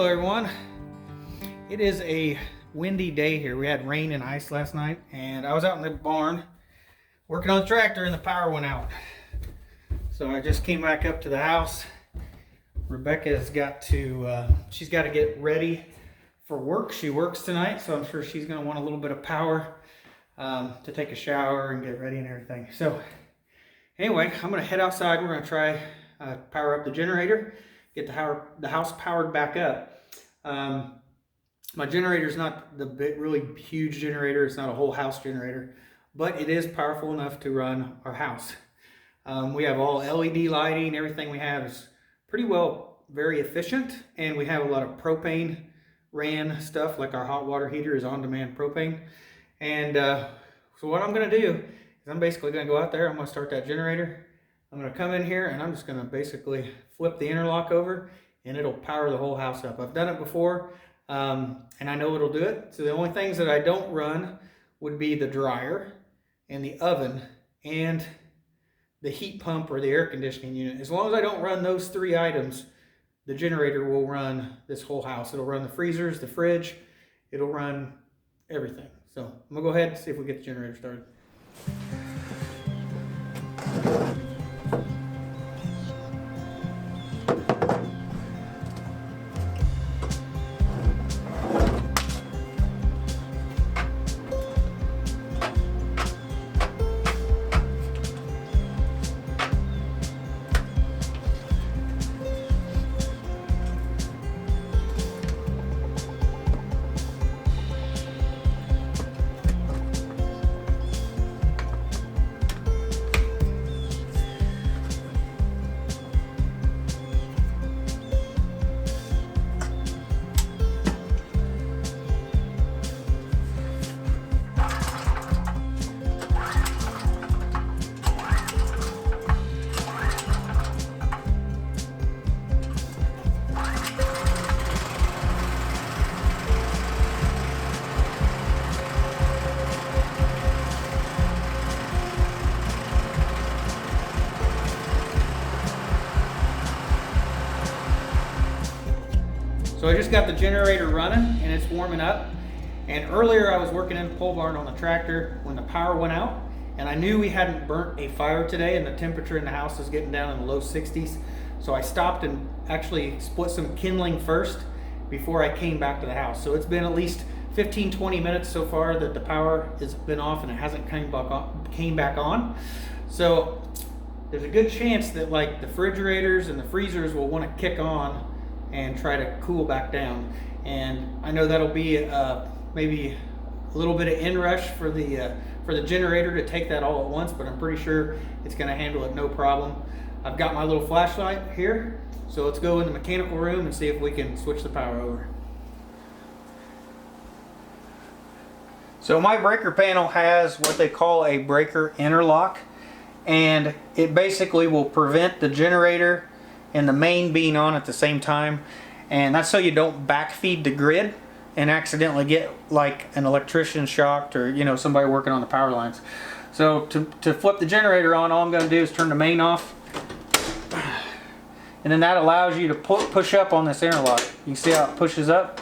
Hello everyone. It is a windy day here. We had rain and ice last night, and I was out in the barn working on the tractor and the power went out. So I just came back up to the house. Rebecca has got to, she's got to get ready for work. She works tonight, so I'm sure she's going to want a little bit of power to take a shower and get ready and everything. So anyway, I'm going to head outside. We're going to try power up the generator, get the house powered back up. My generator is not the really huge generator. It's not a whole house generator, but it is powerful enough to run our house. We have all LED lighting. Everything we have is pretty well very efficient, and we have a lot of propane ran stuff, like our hot water heater is on-demand propane. And so what I'm going to do is I'm basically going to go out there. I'm going to start that generator. I'm going to come in here and I'm just going to basically flip the interlock over, and it'll power the whole house up. I've done it before, and I know it'll do it. So the only things that I don't run would be the dryer and the oven and the heat pump or the air conditioning unit. As long as I don't run those three items, the generator will run this whole house. It'll run the freezers, the fridge, it'll run everything. So I'm gonna go ahead and see if we get the generator started. So I just got the generator running and it's warming up. And earlier I was working in the pole barn on the tractor when the power went out, and I knew we hadn't burnt a fire today and the temperature in the house was getting down in the low 60s. So I stopped and actually split some kindling first before I came back to the house. So it's been at least 15-20 minutes so far that the power has been off and it hasn't came back on. So there's a good chance that like the refrigerators and the freezers will want to kick on and try to cool back down. And I know that'll be maybe a little bit of inrush for the generator to take that all at once, but I'm pretty sure it's going to handle it no problem. I've got my little flashlight here, so let's go in the mechanical room and see if we can switch the power over. So my breaker panel has what they call a breaker interlock, and it basically will prevent the generator and the main being on at the same time, and that's so you don't backfeed the grid and accidentally get like an electrician shocked, or somebody working on the power lines. So to flip the generator on, all I'm going to do is turn the main off, and then that allows you to push up on this interlock. You can see how it pushes up,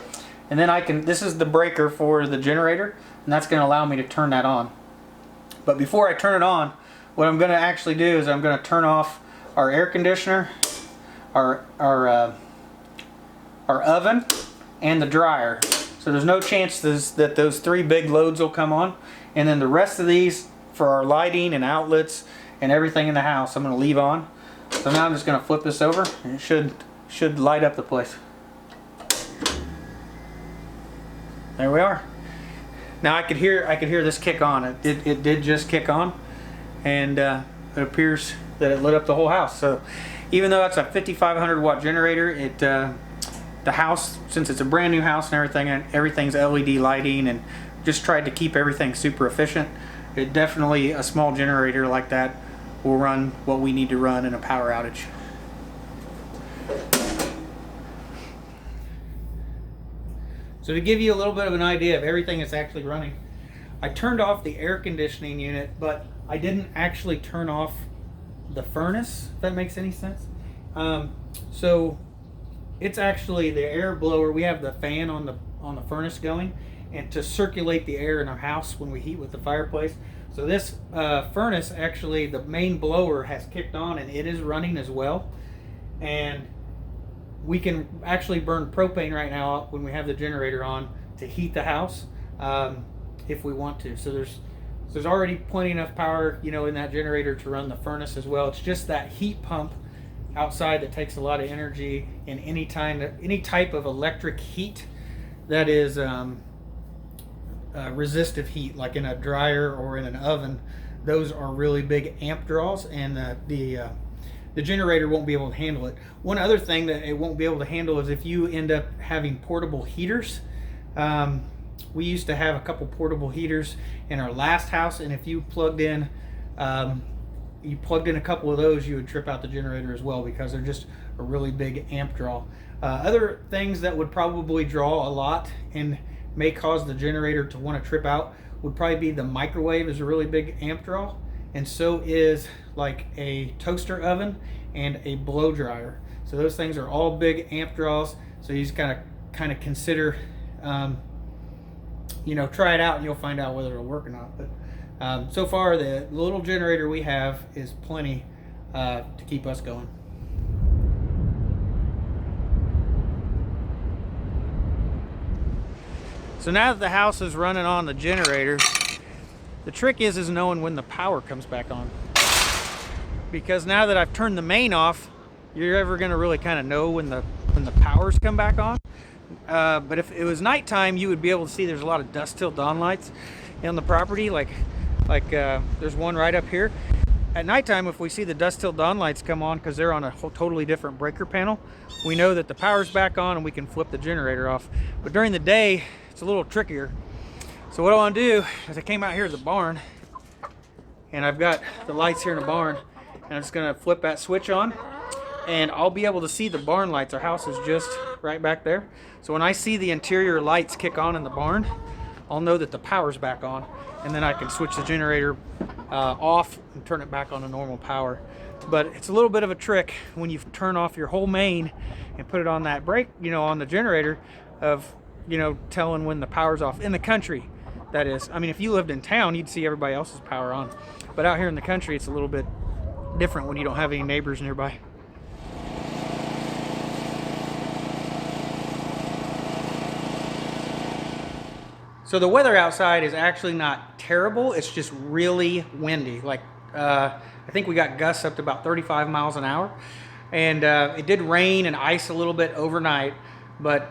and then this is the breaker for the generator, and that's going to allow me to turn that on. But before I turn it on, what I'm going to actually do is I'm going to turn off our air conditioner, our oven, and the dryer. So there's no chance that those three big loads will come on. And then the rest of these for our lighting and outlets and everything in the house, I'm going to leave on. So now I'm just going to flip this over, and it should light up the place. There we are. Now I could hear this kick on. It did just kick on, and it appears that it lit up the whole house. So even though it's a 5,500 watt generator, the house, since it's a brand new house and everything's LED lighting, and just tried to keep everything super efficient. It definitely, a small generator like that will run what we need to run in a power outage. So to give you a little bit of an idea of everything that's actually running, I turned off the air conditioning unit, but I didn't actually turn off the furnace, if that makes any sense. So It's actually the air blower. We have the fan on the furnace going, and to circulate the air in our house when we heat with the fireplace. So this furnace, actually, the main blower has kicked on and it is running as well. And we can actually burn propane right now when we have the generator on to heat the house, if we want to. So there's already plenty enough power, in that generator to run the furnace as well. It's just that heat pump outside that takes a lot of energy, and any type of electric heat that is resistive heat, like in a dryer or in an oven, those are really big amp draws, and the generator won't be able to handle it. One other thing that it won't be able to handle is if you end up having portable heaters. We used to have a couple portable heaters in our last house, and if you plugged in a couple of those, you would trip out the generator as well, because they're just a really big amp draw. Other things that would probably draw a lot and may cause the generator to want to trip out would probably be the microwave is a really big amp draw, and so is like a toaster oven and a blow dryer. So those things are all big amp draws. So you just kind of consider, try it out and you'll find out whether it'll work or not. But so far, the little generator we have is plenty to keep us going. So now that the house is running on the generator, the trick is knowing when the power comes back on. Because now that I've turned the main off, you're ever going to really kind of know when the powers come back on. But if it was nighttime, you would be able to see there's a lot of dusk till dawn lights on the property. Like there's one right up here. At nighttime, if we see the dusk till dawn lights come on because they're on a totally different breaker panel, we know that the power's back on and we can flip the generator off. But during the day, it's a little trickier. So what I want to do is I came out here to the barn, and I've got the lights here in the barn, and I'm just going to flip that switch on, and I'll be able to see the barn lights. Our house is just right back there. So when I see the interior lights kick on in the barn, I'll know that the power's back on, and then I can switch the generator off and turn it back on to normal power. But it's a little bit of a trick when you turn off your whole main and put it on that brake, on the generator, of telling when the power's off. In the country, that is. I mean, if you lived in town, you'd see everybody else's power on. But out here in the country, it's a little bit different when you don't have any neighbors nearby. So the weather outside is actually not terrible. It's just really windy. I think we got gusts up to about 35 miles an hour. And it did rain and ice a little bit overnight, but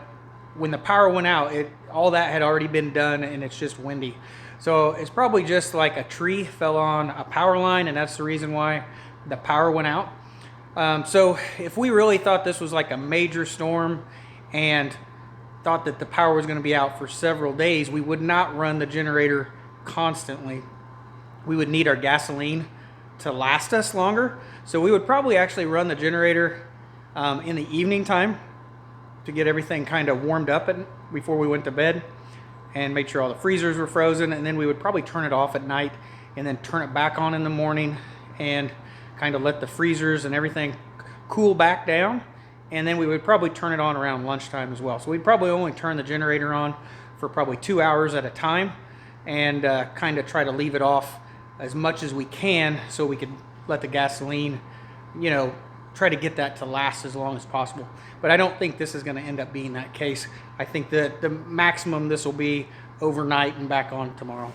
when the power went out, all that had already been done, and it's just windy. So it's probably just like a tree fell on a power line, and that's the reason why the power went out. So if we really thought this was like a major storm and thought that the power was going to be out for several days, we would not run the generator constantly. We would need our gasoline to last us longer. So we would probably actually run the generator in the evening time to get everything kind of warmed up before we went to bed, and make sure all the freezers were frozen, and then we would probably turn it off at night and then turn it back on in the morning and kind of let the freezers and everything cool back down, and then we would probably turn it on around lunchtime as well. So we'd probably only turn the generator on for probably 2 hours at a time, and kind of try to leave it off as much as we can so we could let the gasoline, try to get that to last as long as possible. But I don't think this is going to end up being that case. I think that the maximum this will be overnight and back on tomorrow.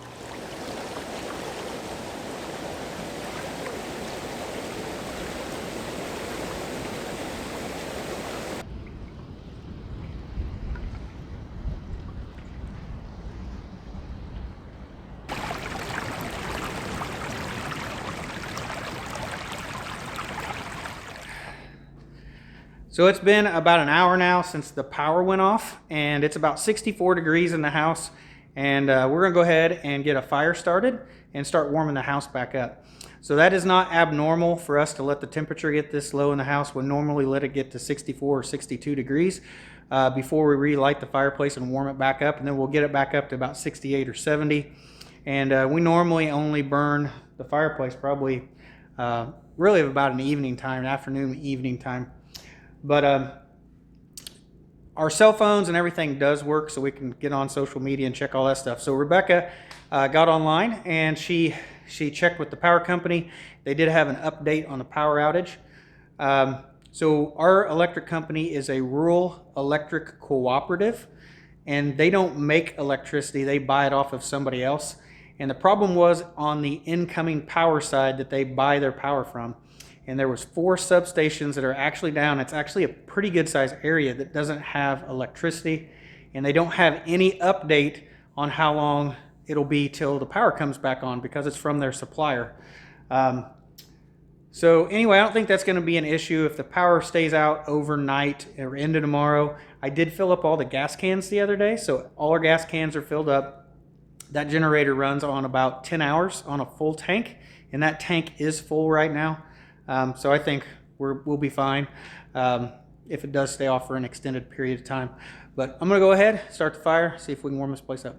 So it's been about an hour now since the power went off, and it's about 64 degrees in the house, and we're gonna go ahead and get a fire started and start warming the house back up. So that is not abnormal for us to let the temperature get this low in the house. We normally let it get to 64 or 62 degrees before we relight the fireplace and warm it back up, and then we'll get it back up to about 68 or 70. And we normally only burn the fireplace probably really about an evening time, an afternoon, evening time. But our cell phones and everything does work, so we can get on social media and check all that stuff. So Rebecca got online and she checked with the power company. They did have an update on the power outage. So our electric company is a rural electric cooperative, and they don't make electricity, they buy it off of somebody else. And the problem was on the incoming power side that they buy their power from. And there was 4 substations that are actually down. It's actually a pretty good sized area that doesn't have electricity, and they don't have any update on how long it'll be till the power comes back on because it's from their supplier. So anyway, I don't think that's going to be an issue if the power stays out overnight or into tomorrow. I did fill up all the gas cans the other day, so all our gas cans are filled up. That generator runs on about 10 hours on a full tank, and that tank is full right now. So I think we'll be fine if it does stay off for an extended period of time. But I'm going to go ahead, start the fire, see if we can warm this place up.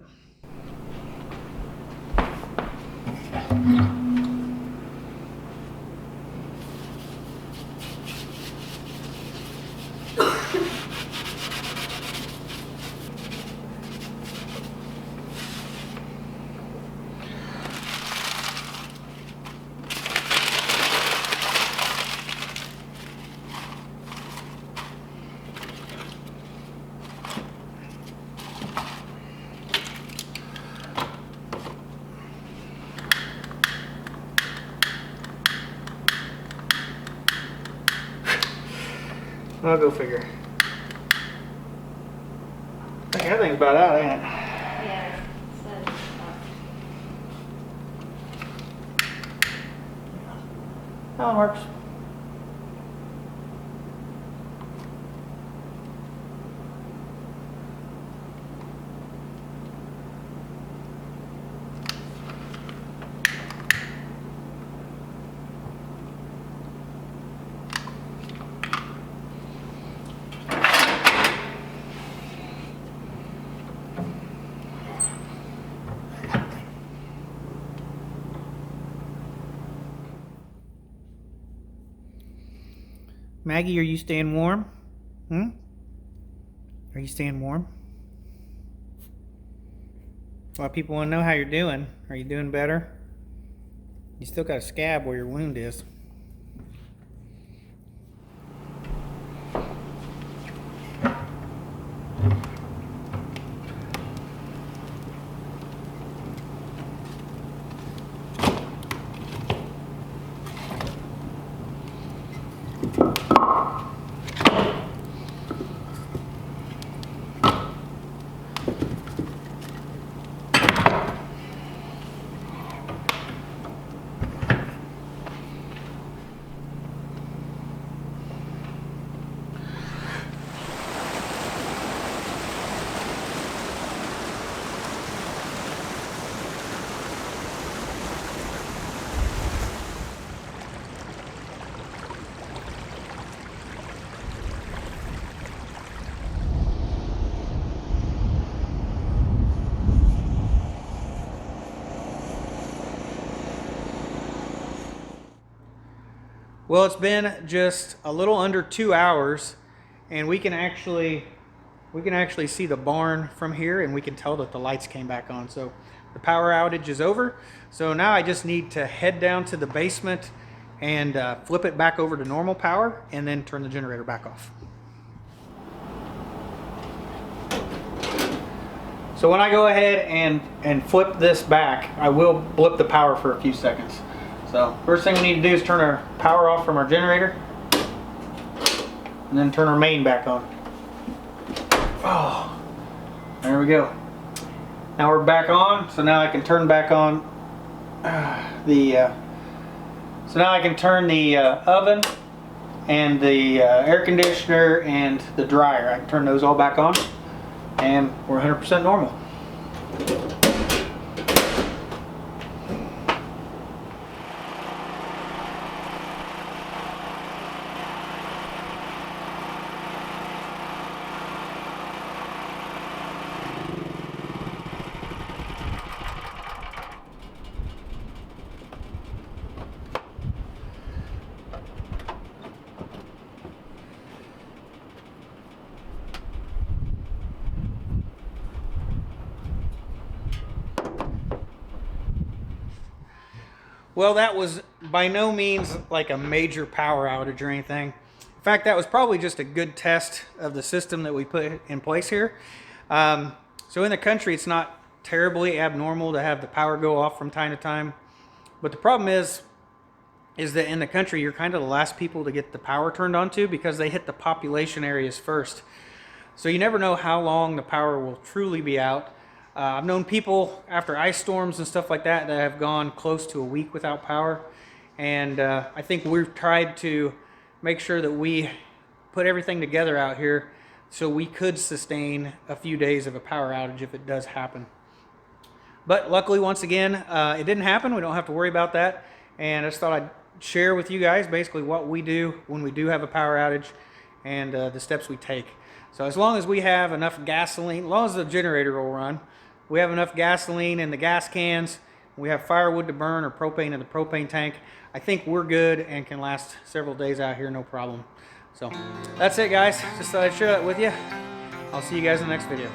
I'll go figure. I think everything's about out, ain't it? Yeah. That one works. Maggie, are you staying warm? Are you staying warm? A lot of people want to know how you're doing. Are you doing better? You still got a scab where your wound is. Well, it's been just a little under 2 hours, and we can actually see the barn from here, and we can tell that the lights came back on. So the power outage is over. So now I just need to head down to the basement and flip it back over to normal power, and then turn the generator back off. So when I go ahead and flip this back, I will blip the power for a few seconds. So first thing we need to do is turn our power off from our generator, and then turn our main back on. Oh, there we go. Now we're back on, so now I can turn back on so now I can turn the oven and the air conditioner and the dryer. I can turn those all back on, and we're 100% normal. Well, that was by no means like a major power outage or anything. In fact, that was probably just a good test of the system that we put in place here. So in the country, it's not terribly abnormal to have the power go off from time to time. But the problem is that in the country, you're kind of the last people to get the power turned on to because they hit the population areas first. So you never know how long the power will truly be out. I've known people after ice storms and stuff like that that have gone close to a week without power. And I think we've tried to make sure that we put everything together out here so we could sustain a few days of a power outage if it does happen. But luckily, once again, it didn't happen. We don't have to worry about that. And I just thought I'd share with you guys basically what we do when we do have a power outage and the steps we take. So as long as we have enough gasoline, as long as the generator will run, we have enough gasoline in the gas cans, we have firewood to burn or propane in the propane tank, I think we're good and can last several days out here, no problem. So that's it, guys. Just thought I'd share that with you. I'll see you guys in the next video.